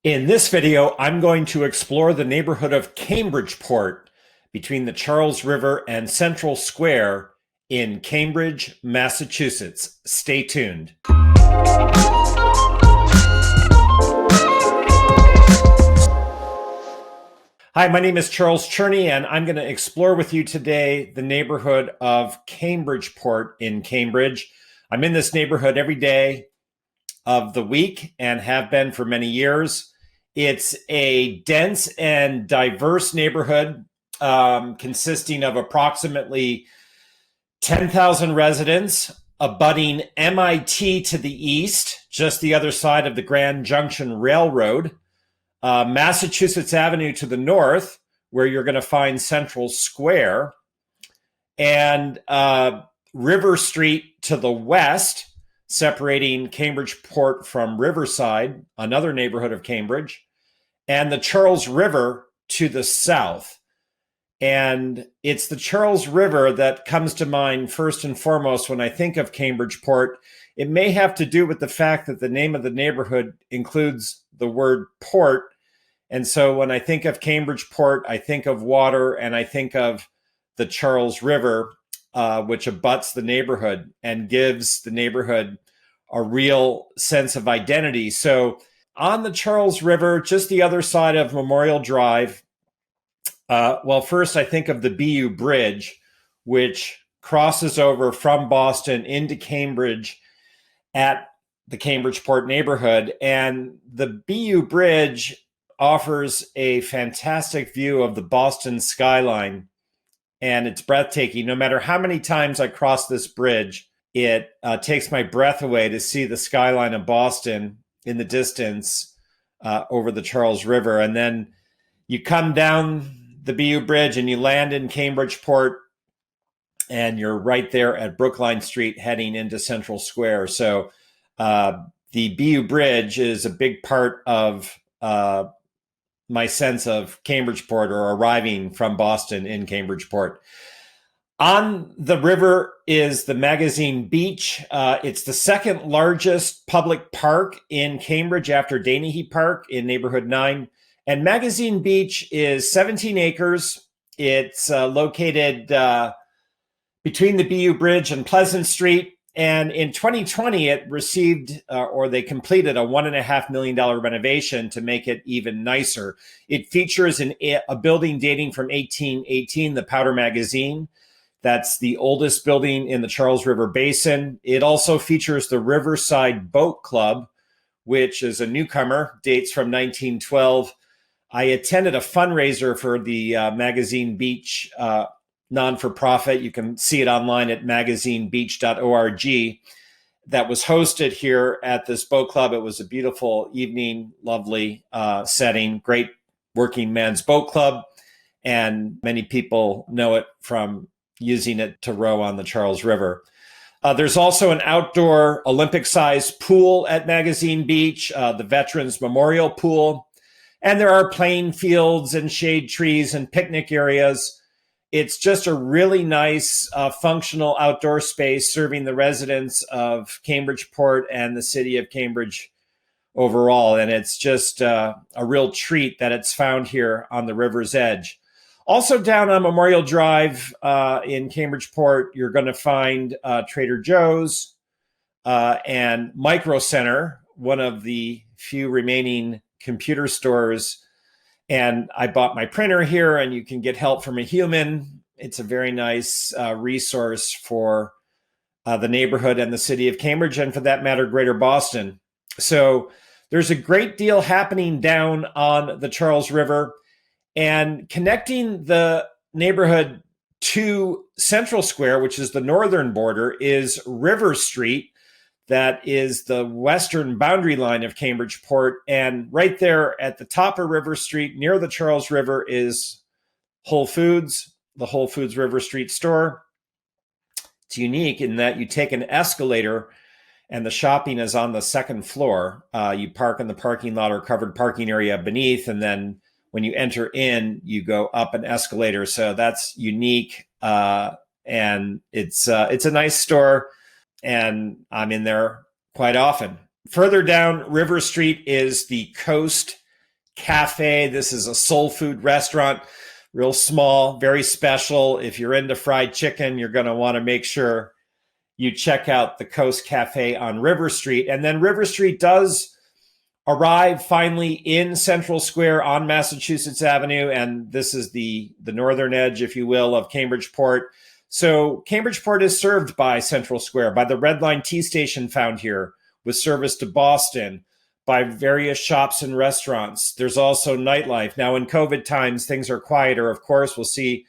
In this video, I'm going to explore the neighborhood of Cambridgeport between the Charles River and Central Square in Cambridge, Massachusetts. Stay tuned. Hi, my name is Charles Cherney, and I'm going to explore with you today the neighborhood of Cambridgeport in Cambridge. I'm in this neighborhood every day of the week and have been for many years. It's a dense and diverse neighborhood consisting of approximately 10,000 residents, abutting MIT to the east, just the other side of the Grand Junction Railroad, Massachusetts Avenue to the north, where you're going to find Central Square, and River Street to the west, separating Cambridgeport from Riverside, another neighborhood of Cambridge, and the Charles River to the south. And it's the Charles River that comes to mind first and foremost when I think of Cambridgeport. It may have to do with the fact that the name of the neighborhood includes the word port. And so when I think of Cambridgeport, I think of water and I think of the Charles River, which abuts the neighborhood and gives the neighborhood a real sense of identity. So on the Charles River, just the other side of Memorial Drive, first I think of the BU Bridge, which crosses over from Boston into Cambridge at the Cambridgeport neighborhood. And the BU Bridge offers a fantastic view of the Boston skyline, and it's breathtaking. No matter how many times I cross this bridge, it takes my breath away to see the skyline of Boston in the distance over the Charles River. And then you come down the BU Bridge and you land in Cambridgeport, and you're right there at Brookline Street heading into Central Square. So the BU Bridge is a big part of my sense of Cambridgeport, or arriving from Boston in Cambridgeport. On the river is the Magazine Beach. It's the second largest public park in Cambridge after Danehey Park in Neighborhood 9. And Magazine Beach is 17 acres. It's located between the BU Bridge and Pleasant Street. And in 2020, it received, they completed a $1.5 million renovation to make it even nicer. It features a building dating from 1818, the Powder Magazine. That's the oldest building in the Charles River Basin. It also features the Riverside Boat Club, which is a newcomer, dates from 1912. I attended a fundraiser for the Magazine Beach non-for-profit. You can see it online at magazinebeach.org. That was hosted here at this boat club. It was a beautiful evening, lovely setting, great working men's boat club. And many people know it from using it to row on the Charles River. There's also an outdoor Olympic-sized pool at Magazine Beach, the Veterans Memorial Pool. And there are playing fields and shade trees and picnic areas. It's just a really nice, functional outdoor space serving the residents of Cambridgeport and the city of Cambridge overall. And it's just a real treat that it's found here on the river's edge. Also down on Memorial Drive in Cambridgeport, you're going to find Trader Joe's and Micro Center, one of the few remaining computer stores. And I bought my printer here, and you can get help from a human. It's a very nice resource for the neighborhood and the city of Cambridge, and for that matter, Greater Boston. So there's a great deal happening down on the Charles River, and connecting the neighborhood to Central Square, which is the northern border, is River Street. That is the western boundary line of Cambridgeport. And right there at the top of River Street, near the Charles River, is Whole Foods, the Whole Foods River Street store. It's unique in that you take an escalator and the shopping is on the second floor. You park in the parking lot or covered parking area beneath. And then when you enter in, you go up an escalator. So that's unique. And it's a nice store. And I'm in there quite often. Further down River Street is the Coast Cafe. This is a soul food restaurant, real small, very special. If you're into fried chicken, you're going to want to make sure you check out the Coast Cafe on River Street. And then River Street does arrive finally in Central Square on Massachusetts Avenue. And this is the northern edge, if you will, of Cambridgeport. So Cambridgeport is served by Central Square, by the Red Line T station found here, with service to Boston, by various shops and restaurants. There's also nightlife. Now, in COVID times, things are quieter. Of course, we'll see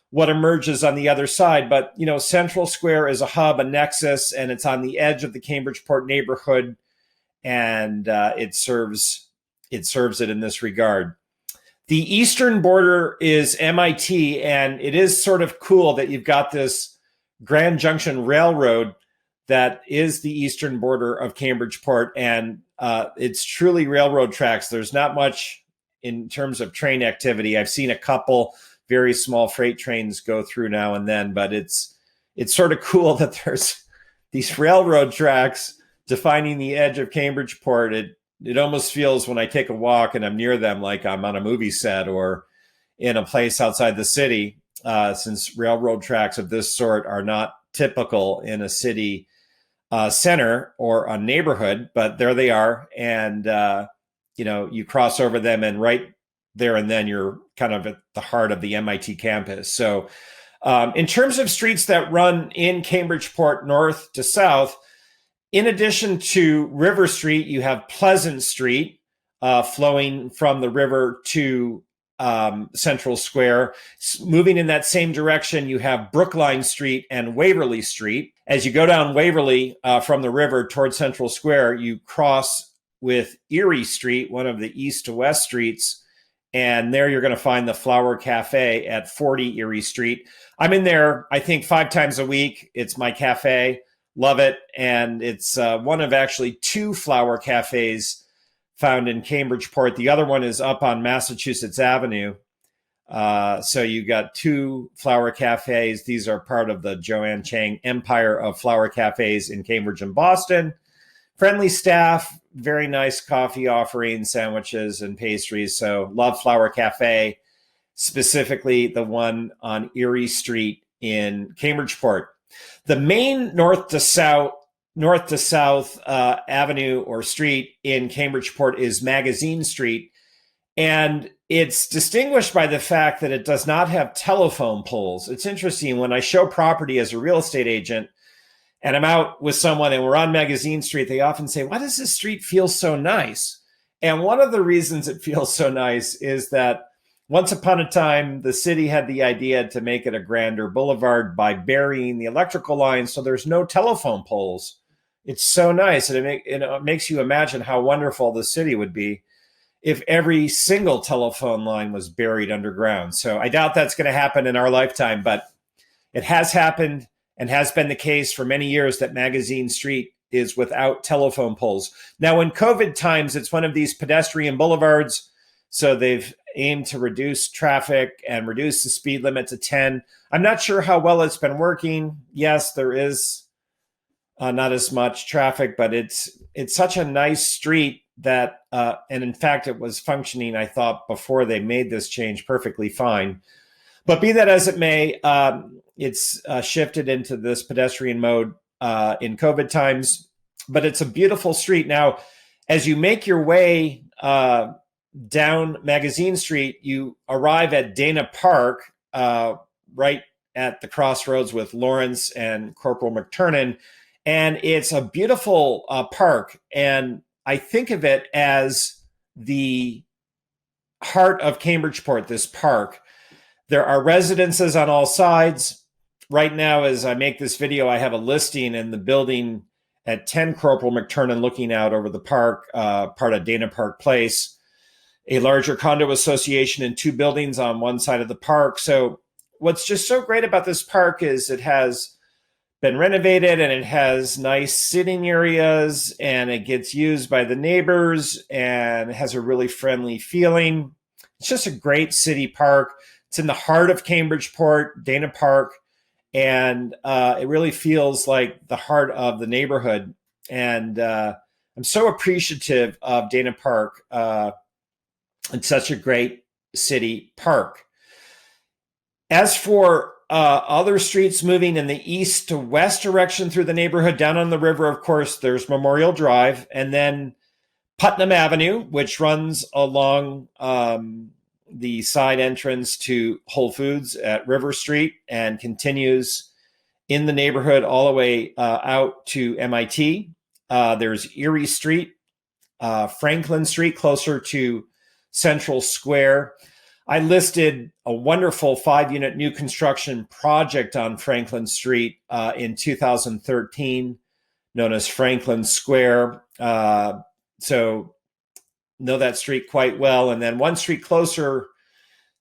what emerges on the other side. But, Central Square is a hub, a nexus, and it's on the edge of the Cambridgeport neighborhood. And it serves it in this regard. The eastern border is MIT, and it is sort of cool that you've got this Grand Junction Railroad that is the eastern border of Cambridgeport, and it's truly railroad tracks. There's not much in terms of train activity. I've seen a couple very small freight trains go through now and then, but it's sort of cool that there's these railroad tracks defining the edge of Cambridgeport. It almost feels, when I take a walk and I'm near them, like I'm on a movie set or in a place outside the city, since railroad tracks of this sort are not typical in a city center or a neighborhood, but there they are. And, you cross over them, and right there and then you're kind of at the heart of the MIT campus. So in terms of streets that run in Cambridgeport north to south, in addition to River Street, you have Pleasant Street flowing from the river to Central Square. Moving in that same direction, you have Brookline Street and Waverly Street. As you go down Waverly from the river towards Central Square, you cross with Erie Street, one of the east to west streets. And there you're going to find the Flower Cafe at 40 Erie Street. I'm in there, I think, 5 times a week. It's my cafe. Love it. And it's one of actually 2 flower cafes found in Cambridgeport. The other one is up on Massachusetts Avenue. So you got 2 flower cafes. These are part of the Joanne Chang empire of flower cafes in Cambridge and Boston. Friendly staff, very nice coffee offerings, sandwiches, and pastries. So love Flower Cafe, specifically the one on Erie Street in Cambridgeport. The main north to south avenue or street in Cambridgeport is Magazine Street. And it's distinguished by the fact that it does not have telephone poles. It's interesting, when I show property as a real estate agent and I'm out with someone and we're on Magazine Street, they often say, why does this street feel so nice? And one of the reasons it feels so nice is that once upon a time, the city had the idea to make it a grander boulevard by burying the electrical lines so there's no telephone poles. It's so nice, and it makes you imagine how wonderful the city would be if every single telephone line was buried underground. So I doubt that's going to happen in our lifetime, but it has happened and has been the case for many years that Magazine Street is without telephone poles. Now, in COVID times, it's one of these pedestrian boulevards, so they've aimed to reduce traffic and reduce the speed limit to 10. I'm not sure how well it's been working. Yes, there is not as much traffic, but it's such a nice street that, and in fact, it was functioning, I thought, before they made this change perfectly fine. But be that as it may, it's shifted into this pedestrian mode in COVID times, but it's a beautiful street. Now, as you make your way down Magazine Street, you arrive at Dana Park, right at the crossroads with Lawrence and Corporal McTurnan. And it's a beautiful park. And I think of it as the heart of Cambridgeport, this park. There are residences on all sides. Right now, as I make this video, I have a listing in the building at 10 Corporal McTurnan looking out over the park, part of Dana Park Place, a larger condo association and 2 buildings on one side of the park. So what's just so great about this park is it has been renovated and it has nice sitting areas and it gets used by the neighbors and it has a really friendly feeling. It's just a great city park. It's in the heart of Cambridgeport, Dana Park, and it really feels like the heart of the neighborhood. And I'm so appreciative of Dana Park It's such a great city park. As for other streets moving in the east to west direction through the neighborhood, down on the river, of course, there's Memorial Drive, and then Putnam Avenue, which runs along the side entrance to Whole Foods at River Street and continues in the neighborhood all the way out to MIT. There's Erie Street, Franklin Street, closer to Central Square. I listed a wonderful 5-unit new construction project on Franklin Street in 2013, known as Franklin Square. So know that street quite well. And then one street closer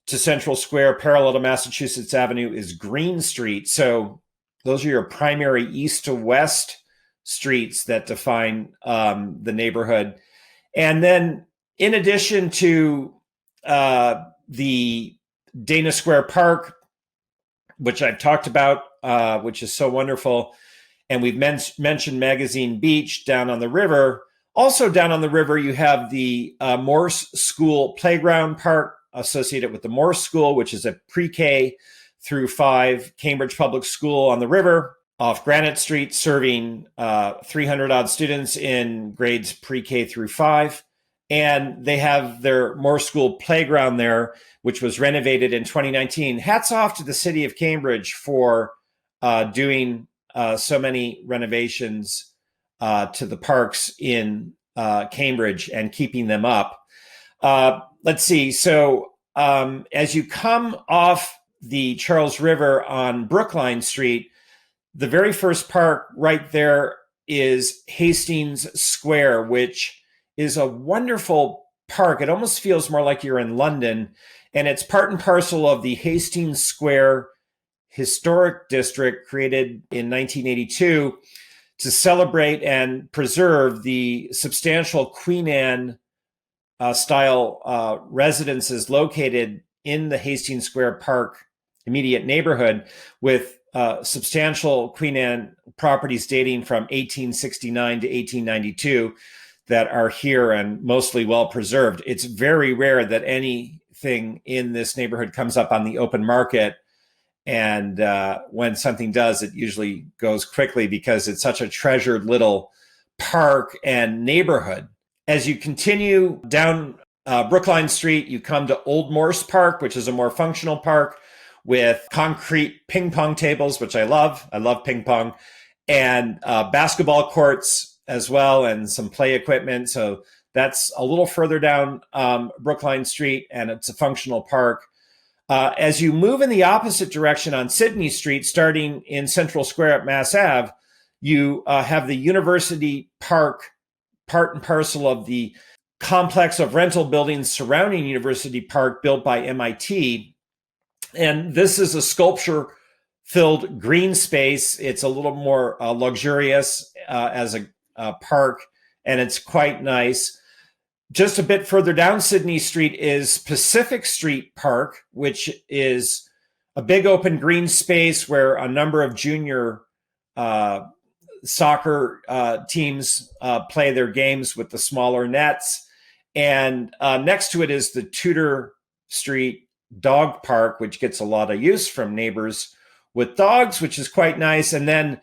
to Central Square, parallel to Massachusetts Avenue, is Green Street. So those are your primary east to west streets that define the neighborhood. And then in addition to the Dana Square Park, which I've talked about, which is so wonderful, and we've mentioned Magazine Beach down on the river. Also down on the river, you have the Morse School Playground Park associated with the Morse School, which is a pre-K through 5 Cambridge public school on the river off Granite Street, serving 300-odd students in grades pre-K through 5. And they have their Morse School Playground there, which was renovated in 2019. Hats off to the city of Cambridge for doing so many renovations to the parks in Cambridge and keeping them up. Let's see. So as you come off the Charles River on Brookline Street, the very first park right there is Hastings Square, which is a wonderful park. It almost feels more like you're in London, and it's part and parcel of the Hastings Square Historic District created in 1982 to celebrate and preserve the substantial Queen Anne style residences located in the Hastings Square Park immediate neighborhood, with substantial Queen Anne properties dating from 1869 to 1892 that are here and mostly well preserved. It's very rare that anything in this neighborhood comes up on the open market. And when something does, it usually goes quickly because it's such a treasured little park and neighborhood. As you continue down Brookline Street, you come to Old Morse Park, which is a more functional park with concrete ping pong tables, which I love. I love ping pong, and basketball courts as well, and some play equipment. So that's a little further down Brookline Street, and it's a functional park. As you move in the opposite direction on Sydney Street, starting in Central Square at Mass Ave, you have the University Park, part and parcel of the complex of rental buildings surrounding University Park built by MIT. And this is a sculpture-filled green space. It's a little more luxurious as a park, and it's quite nice. Just a bit further down Sydney Street is Pacific Street Park, which is a big open green space where a number of junior soccer teams play their games with the smaller nets. And next to it is the Tudor Street Dog Park, which gets a lot of use from neighbors with dogs, which is quite nice. And then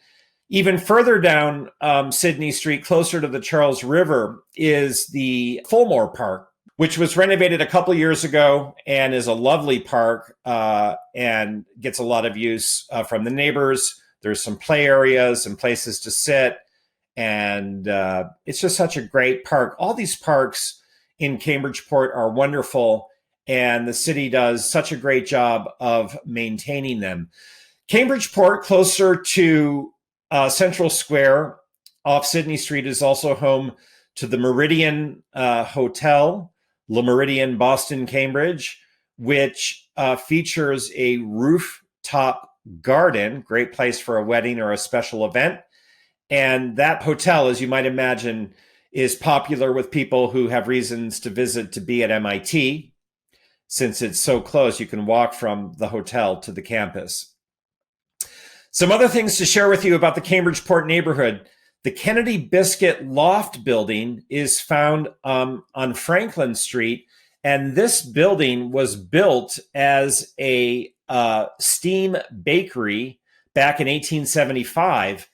even further down Sydney Street, closer to the Charles River, is the Fulmore Park, which was renovated a couple years ago and is a lovely park and gets a lot of use from the neighbors. There's some play areas and places to sit, and it's just such a great park. All these parks in Cambridgeport are wonderful, and the city does such a great job of maintaining them. Cambridgeport, closer to Central Square off Sydney Street, is also home to the Meridian Hotel, Le Meridian Boston Cambridge, which features a rooftop garden, great place for a wedding or a special event. And that hotel, as you might imagine, is popular with people who have reasons to visit to be at MIT. Since it's so close, you can walk from the hotel to the campus. Some other things to share with you about the Cambridgeport neighborhood. The Kennedy Biscuit Loft building is found on Franklin Street, And this building was built as a steam bakery back in 1875.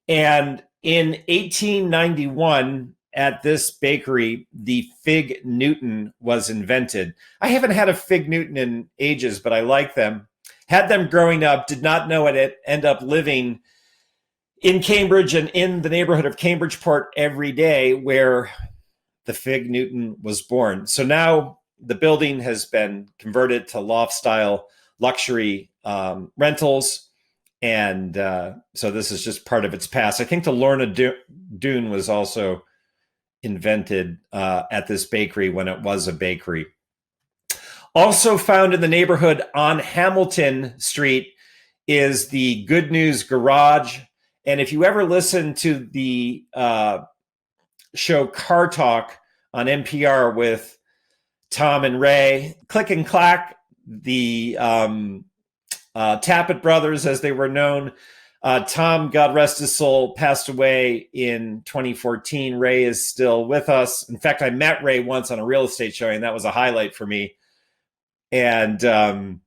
And in 1891, at this bakery, the Fig Newton was invented. I haven't had a Fig Newton in ages, but I like them. Had them growing up, did not know it, end up living in Cambridge and in the neighborhood of Cambridgeport every day where the Fig Newton was born. So now the building has been converted to loft-style luxury rentals. And so this is just part of its past. I think the Lorna Doone was also invented at this bakery when it was a bakery. Also found in the neighborhood on Hamilton Street is the Good News Garage. And if you ever listen to the show Car Talk on NPR with Tom and Ray, Click and Clack, the Tappet brothers, as they were known. Tom, God rest his soul, passed away in 2014. Ray is still with us. In fact, I met Ray once on a real estate showing. That was a highlight for me. And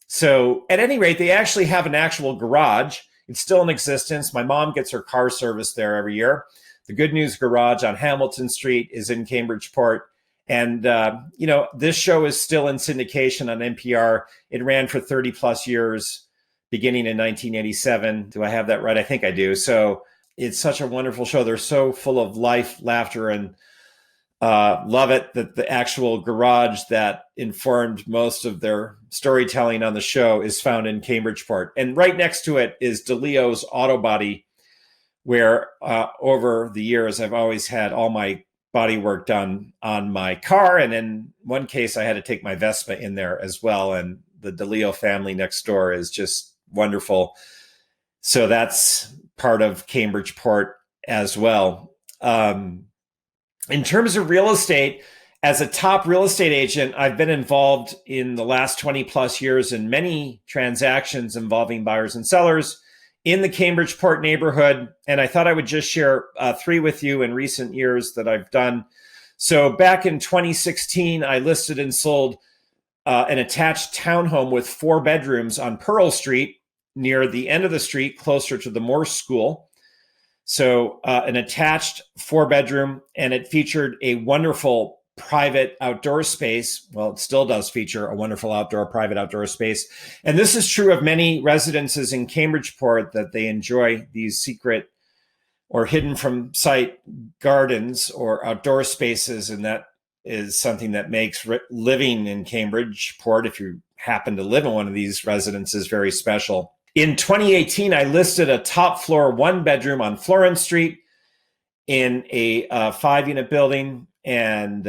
so at any rate, they actually have an actual garage. It's still in existence. My mom gets her car serviced there every year. The Good News Garage on Hamilton Street is in Cambridgeport. And, this show is still in syndication on NPR. It ran for 30 plus years, beginning in 1987. Do I have that right? I think I do. So it's such a wonderful show. They're so full of life, laughter, and love it that the actual garage that informed most of their storytelling on the show is found in Cambridgeport. And right next to it is DeLeo's Auto Body, where over the years, I've always had all my body work done on my car. And in one case, I had to take my Vespa in there as well. And the DeLeo family next door is just wonderful. So that's part of Cambridgeport as well. In terms of real estate, as a top real estate agent, I've been involved in the last 20 plus years in many transactions involving buyers and sellers in the Cambridgeport neighborhood. And I thought I would just share 3 with you in recent years that I've done. So back in 2016, I listed and sold an attached townhome with 4 bedrooms on Pearl Street near the end of the street, closer to the Morse School. So an attached 4-bedroom, and it featured a wonderful private outdoor space. Well, it still does feature a wonderful private outdoor space. And this is true of many residences in Cambridgeport, that they enjoy these secret or hidden from sight gardens or outdoor spaces. And that is something that makes living in Cambridgeport, if you happen to live in one of these residences, very special. In 2018, I listed a top floor 1-bedroom on Florence Street in a 5-unit building, and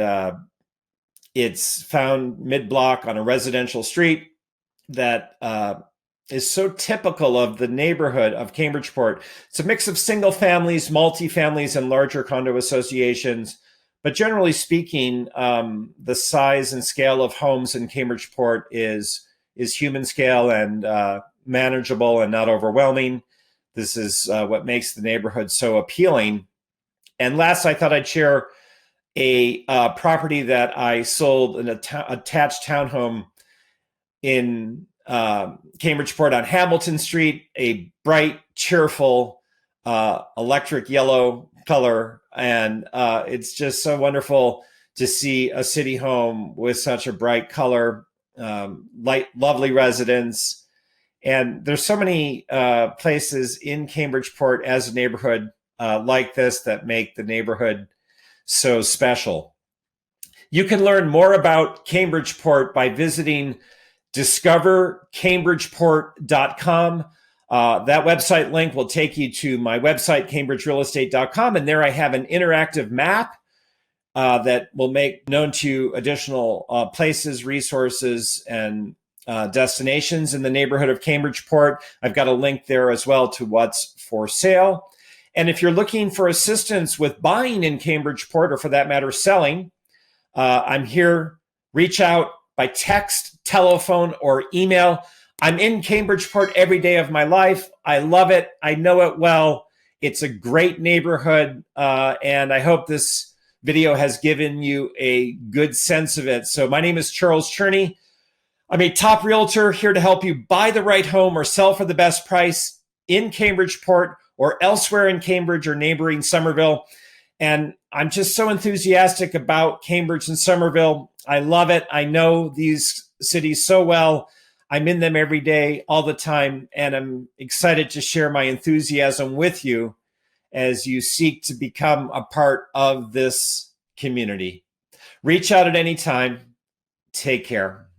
it's found mid-block on a residential street that is so typical of the neighborhood of Cambridgeport. It's a mix of single families, multi-families, and larger condo associations. But generally speaking, the size and scale of homes in Cambridgeport is human scale and manageable and not overwhelming. This is what makes the neighborhood so appealing. And last, I thought I'd share a property that I sold, an attached townhome in Cambridgeport on Hamilton Street, a bright, cheerful, electric yellow color. And it's just so wonderful to see a city home with such a bright color, lovely residents. And there's so many places in Cambridgeport as a neighborhood like this that make the neighborhood so special. You can learn more about Cambridgeport by visiting discovercambridgeport.com. That website link will take you to my website, cambridgerealestate.com. And there I have an interactive map that will make known to you additional places, resources, and destinations in the neighborhood of Cambridgeport. I've got a link there as well to what's for sale. And if you're looking for assistance with buying in Cambridgeport, or for that matter, selling, I'm here. Reach out by text, telephone, or email. I'm in Cambridgeport every day of my life. I love it. I know it well. It's a great neighborhood. And I hope this video has given you a good sense of it. So my name is Charles Cherney. I'm a top realtor here to help you buy the right home or sell for the best price in Cambridgeport or elsewhere in Cambridge or neighboring Somerville. And I'm just so enthusiastic about Cambridge and Somerville. I love it. I know these cities so well. I'm in them every day, all the time, and I'm excited to share my enthusiasm with you as you seek to become a part of this community. Reach out at any time. Take care.